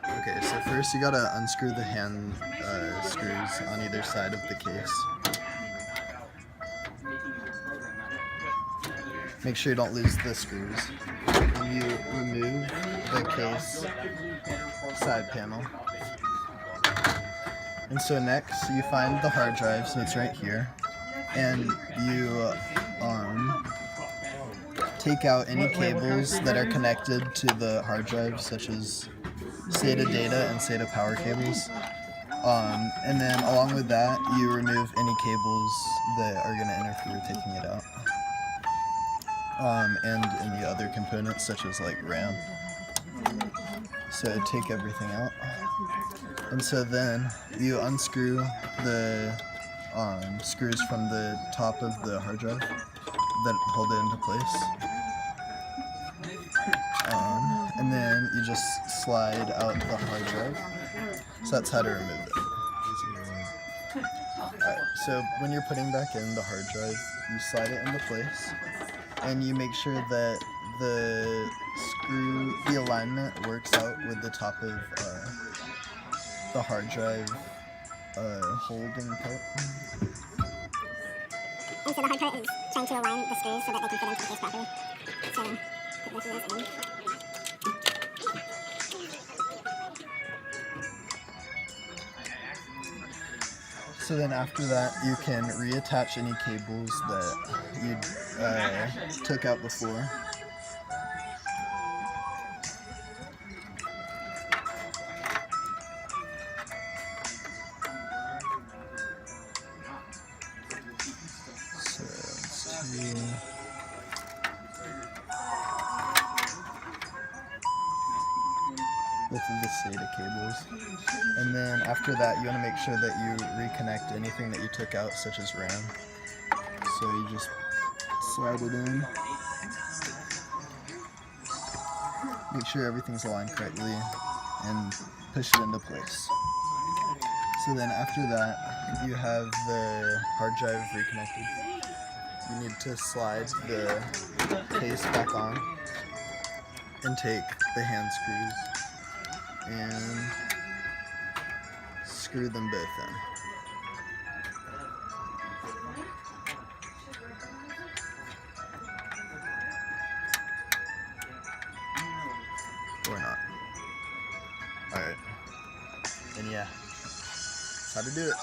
Okay, so first you gotta unscrew the hand screws on either side of the case. Make sure you don't lose the screws. And you remove the case side panel. And so next you find the hard drive, so it's right here. And you take out any cables that are connected to the hard drive, such as SATA data and SATA power cables. And then along with that, you remove any cables that are going to interfere with taking it out. And any other components such as like RAM. So take everything out. And so then you unscrew the screws from the top of the hard drive that hold it into place. And then you just slide out the hard drive. So that's how to remove it. Alright, so when you're putting back in the hard drive, you slide it into place, and you make sure that the alignment works out with the top of the hard drive holding part. And so the hard part is trying to align the screws so that they can fit into the case properly. So put both of those in. So then after that, you can reattach any cables that you took out before. So let's see. Both of the SATA cables. And then after that, you want to make sure that you reconnect anything that you took out, such as RAM. So you just slide it in. Make sure everything's aligned correctly and push it into place. So then after that, you have the hard drive reconnected. You need to slide the case back on and take the hand screws and screw them both in. Or not. Alright. And yeah, that's how to do it.